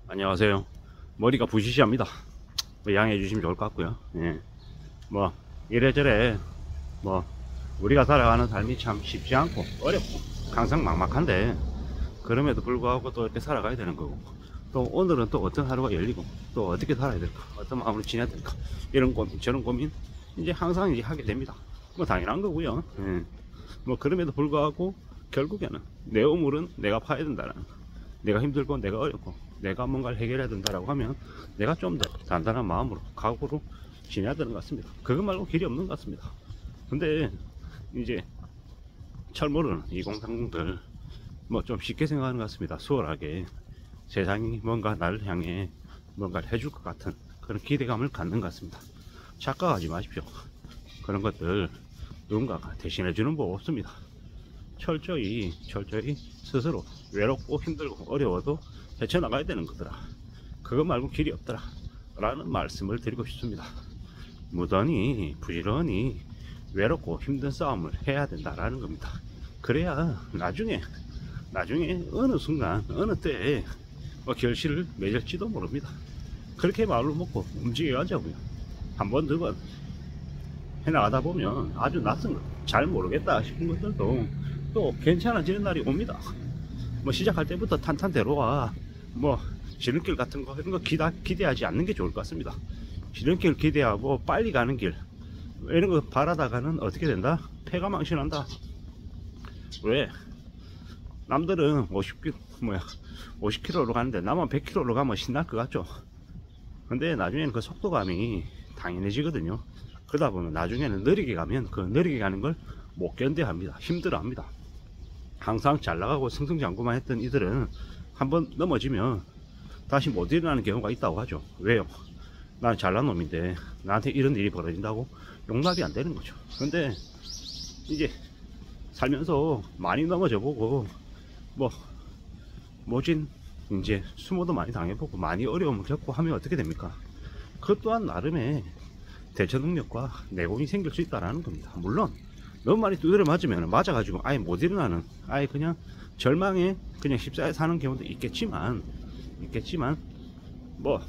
안녕하세요. 머리가 부시시합니다. 뭐 양해해 주시면 좋을 것 같고요. 예. 뭐 이래저래 뭐 우리가 살아가는 삶이 참 쉽지 않고 어렵고 항상 막막한데, 그럼에도 불구하고 또 이렇게 살아가야 되는 거고, 또 오늘은 또 어떤 하루가 열리고 또 어떻게 살아야 될까, 어떤 마음으로 지내야 될까, 이런 고민 저런 고민 이제 항상 이제 하게 됩니다. 뭐 당연한 거고요. 예. 뭐 그럼에도 불구하고 결국에는 내 우물은 내가 파야 된다는, 내가 힘들고 내가 어렵고 내가 뭔가를 해결해야 된다라고 하면 내가 좀 더 단단한 마음으로 각오로 지내야 되는 것 같습니다. 그것 말고 길이 없는 것 같습니다. 근데 이제 철 모르는 2030들 뭐 좀 쉽게 생각하는 것 같습니다. 수월하게 세상이 뭔가 나를 향해 뭔가를 해줄 것 같은 그런 기대감을 갖는 것 같습니다. 착각하지 마십시오. 그런 것들 누군가가 대신해 주는 법 없습니다. 철저히 스스로 외롭고 힘들고 어려워도 헤쳐나가야 되는 거더라. 그거 말고 길이 없더라 라는 말씀을 드리고 싶습니다. 무던히 부지런히 외롭고 힘든 싸움을 해야 된다라는 겁니다. 그래야 나중에 어느 순간 어느 때에 결실을 맺을지도 모릅니다. 그렇게 마음을 먹고 움직여 가자고요. 한 번 두 번 해나가다 보면 아주 낯선 것, 잘 모르겠다 싶은 것들도 또 괜찮아지는 날이 옵니다. 뭐 시작할 때부터 탄탄대로와 뭐 지름길 같은 거 이런 거 기대하지 않는 게 좋을 것 같습니다. 지름길 기대하고 빨리 가는 길 이런 거 바라다가는 어떻게 된다? 폐가 망신한다. 왜? 남들은 50km로 가는데 나만 100km로 가면 신날 것 같죠? 근데 나중에는 그 속도감이 당연해지거든요. 그러다 보면 나중에는 느리게 가면 그 느리게 가는 걸 못 견뎌 합니다. 힘들어 합니다. 항상 잘 나가고 승승장구만 했던 이들은 한번 넘어지면 다시 못 일어나는 경우가 있다고 하죠. 왜요? 나는 잘난 놈인데 나한테 이런 일이 벌어진다고 용납이 안 되는 거죠. 근데 이제 살면서 많이 넘어져 보고 뭐 모진 이제 수모도 많이 당해보고 많이 어려움을 겪고 하면 어떻게 됩니까? 그것 또한 나름의 대처 능력과 내공이 생길 수 있다는 겁니다. 물론 너무 많이 두드려 맞으면 맞아가지고 아예 못 일어나는, 아예 그냥 절망에 그냥 십사에 사는 경우도 있겠지만 뭐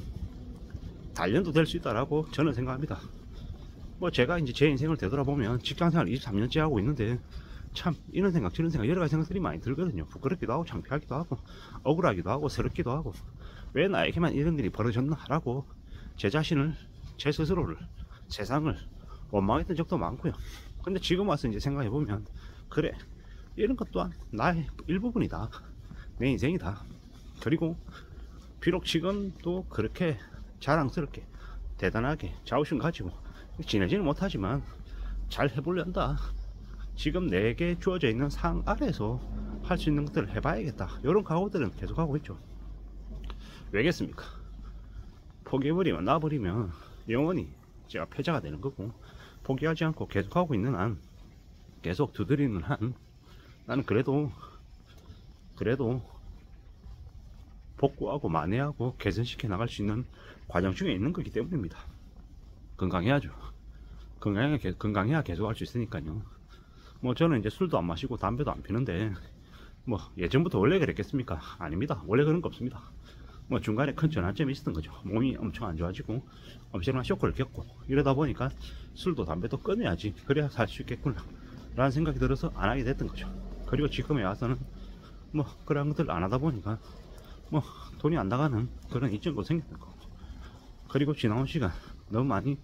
단련도 될 수 있다라고 저는 생각합니다. 뭐 제가 이제 제 인생을 되돌아보면 직장생활 23년째 하고 있는데 참 이런 생각 저런 생각 여러 가지 생각들이 많이 들거든요. 부끄럽기도 하고 창피하기도 하고 억울하기도 하고 서럽기도 하고 왜 나에게만 이런 일이 벌어졌나 라고 제 자신을, 제 스스로를, 세상을 원망했던 적도 많고요. 근데 지금 와서 이제 생각해보면 그래, 이런 것 또한 나의 일부분이다, 내 인생이다. 그리고 비록 지금도 그렇게 자랑스럽게 대단하게 자부심 가지고 지내지는 못하지만 잘 해보려한다. 지금 내게 주어져 있는 상 아래에서 할 수 있는 것들을 해봐야겠다. 이런 각오들은 계속하고 있죠. 왜겠습니까? 포기해버리면 놔버리면 영원히 제가 패자가 되는 거고, 포기하지 않고 계속하고 있는 한, 계속 두드리는 한, 나는 그래도 복구하고 만회하고 개선시켜 나갈 수 있는 과정 중에 있는 거기 때문입니다. 건강해야죠. 건강해야 계속 할 수 있으니까요. 뭐 저는 이제 술도 안 마시고 담배도 안 피는데 뭐 예전부터 원래 그랬겠습니까? 아닙니다. 원래 그런 거 없습니다. 뭐 중간에 큰 전환점이 있었던 거죠. 몸이 엄청 안 좋아지고 엄청난 쇼크를 겪고 이러다 보니까 술도 담배도 끊어야지, 그래야 살 수 있겠구나 라는 생각이 들어서 안 하게 됐던 거죠. 그리고 지금에 와서는 뭐 그런 것들 안 하다 보니까 뭐 돈이 안 나가는 그런 이점도 생겼던 거고, 그리고 지나온 시간 너무 많이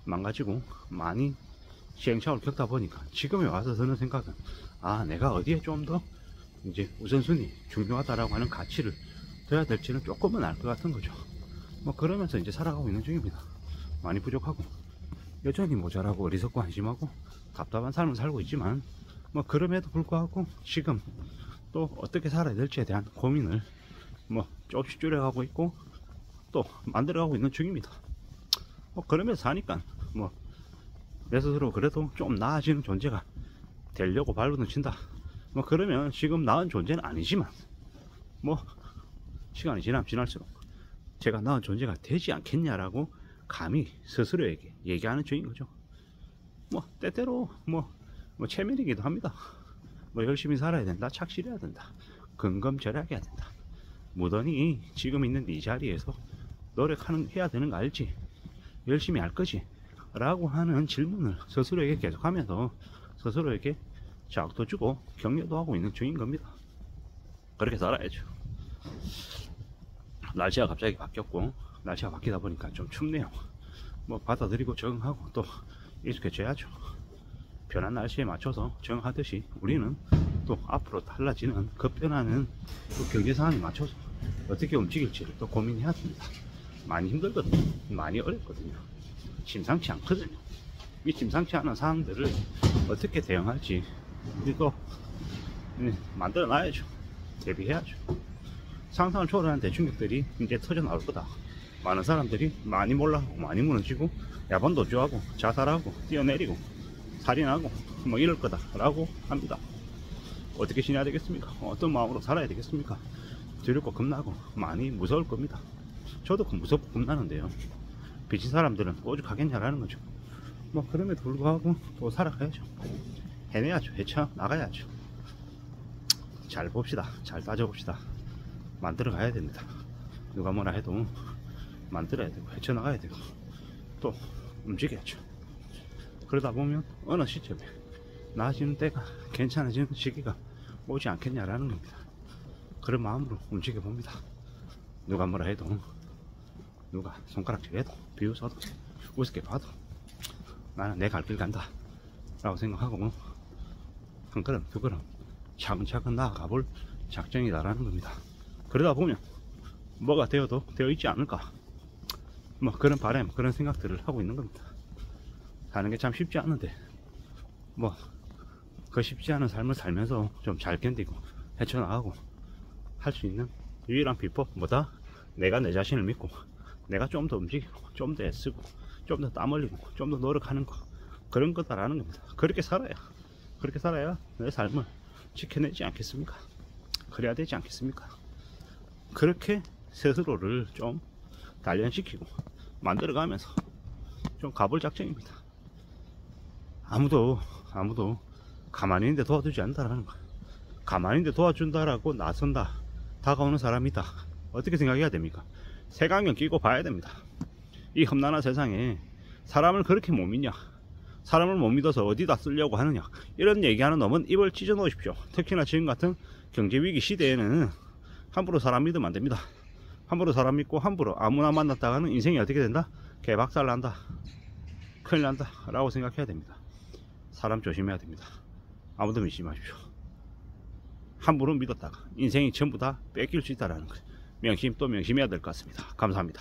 망가지고 많이 시행착오를 겪다 보니까 지금에 와서 드는 생각은, 아, 내가 어디에 좀 더 이제 우선순위 중요하다라고 하는 가치를 둬야 될지는 조금은 알 것 같은 거죠. 뭐 그러면서 이제 살아가고 있는 중입니다. 많이 부족하고 여전히 모자라고 어리석고 한심하고 답답한 삶을 살고 있지만, 뭐 그럼에도 불구하고 지금 또 어떻게 살아야 될지에 대한 고민을 뭐 조금씩 줄여가고 있고 또 만들어가고 있는 중입니다. 뭐 그러면서 사니까 뭐 내 스스로 그래도 좀 나아지는 존재가 되려고 발버둥 친다. 뭐 그러면 지금 나은 존재는 아니지만 뭐 시간이 지날수록 제가 나은 존재가 되지 않겠냐라고 감히 스스로에게 얘기하는 중인 거죠. 뭐 때때로 뭐 체면이기도 합니다. 뭐 열심히 살아야 된다, 착실해야 된다, 근검절약해야 된다, 무던히 지금 있는 네 자리에서 해야 되는 거 알지? 열심히 할 거지? 라고 하는 질문을 스스로에게 계속하면서 스스로에게 자극도 주고 격려도 하고 있는 중인 겁니다. 그렇게 살아야죠. 날씨가 갑자기 바뀌었고, 날씨가 바뀌다 보니까 좀 춥네요. 뭐 받아들이고 적응하고 또 익숙해져야죠. 변한 날씨에 맞춰서 적응하듯이 우리는 또 앞으로 달라지는 급변하는 또 경제 상황에 맞춰서 어떻게 움직일지를 또 고민해야 됩니다. 많이 힘들거든요. 많이 어렵거든요. 심상치 않거든요. 이 심상치 않은 상황들을 어떻게 대응할지 우리도 만들어 놔야죠. 대비해야죠. 상상을 초월하는 대충격들이 이제 터져 나올 거다. 많은 사람들이 많이 몰라하고 많이 무너지고 야반도주하고 자살하고 뛰어내리고 살인하고 뭐 이럴 거다 라고 합니다. 어떻게 지내야 되겠습니까? 어떤 마음으로 살아야 되겠습니까? 두렵고 겁나고 많이 무서울 겁니다. 저도 무섭고 겁나는데요. 비친 사람들은 오죽하겠냐라는 거죠. 뭐 그럼에도 불구하고 또 살아가야죠. 해내야죠. 헤쳐나가야죠. 잘 봅시다. 잘 따져봅시다. 만들어 가야 됩니다. 누가 뭐라 해도 만들어야 되고 헤쳐나가야 되고 또 움직여야죠. 그러다 보면 어느 시점에 나아지는 때가 괜찮아지는 시기가 오지 않겠냐라는 겁니다. 그런 마음으로 움직여 봅니다. 누가 뭐라 해도, 누가 손가락질해도, 비웃어도, 우습게 봐도 나는 내 갈 길 간다 라고 생각하고 한 걸음 두 걸음 차근차근 나아가 볼 작정이다라는 겁니다. 그러다 보면 뭐가 되어도 되어 있지 않을까, 뭐 그런 바람, 그런 생각들을 하고 있는 겁니다. 사는 게 참 쉽지 않은데 뭐 그 쉽지 않은 삶을 살면서 좀 잘 견디고 헤쳐나가고 할 수 있는 유일한 비법 뭐다? 내가 내 자신을 믿고 내가 좀 더 움직이고 좀 더 애쓰고 좀 더 땀 흘리고 좀 더 노력하는 거, 그런 거다라는 겁니다. 그렇게 살아야 내 삶을 지켜내지 않겠습니까? 그래야 되지 않겠습니까? 그렇게 스스로를 좀 단련시키고 만들어가면서 좀 가볼 작정입니다. 아무도 가만히 있는데 도와주지 않는다라는 거. 가만히 있는데 도와준다라고 나선다, 다가오는 사람이다, 어떻게 생각해야 됩니까? 색안경 끼고 봐야 됩니다. 이 험난한 세상에 사람을 그렇게 못 믿냐, 사람을 못 믿어서 어디다 쓰려고 하느냐, 이런 얘기하는 놈은 입을 찢어 놓으십시오. 특히나 지금 같은 경제위기 시대에는 함부로 사람 믿으면 안 됩니다. 함부로 사람 믿고 함부로 아무나 만났다가는 인생이 어떻게 된다? 개박살 난다, 큰일 난다 라고 생각해야 됩니다. 사람 조심해야 됩니다. 아무도 믿지 마십시오. 함부로 믿었다가 인생이 전부 다 뺏길 수 있다는 거, 명심 또 명심해야 될 것 같습니다. 감사합니다.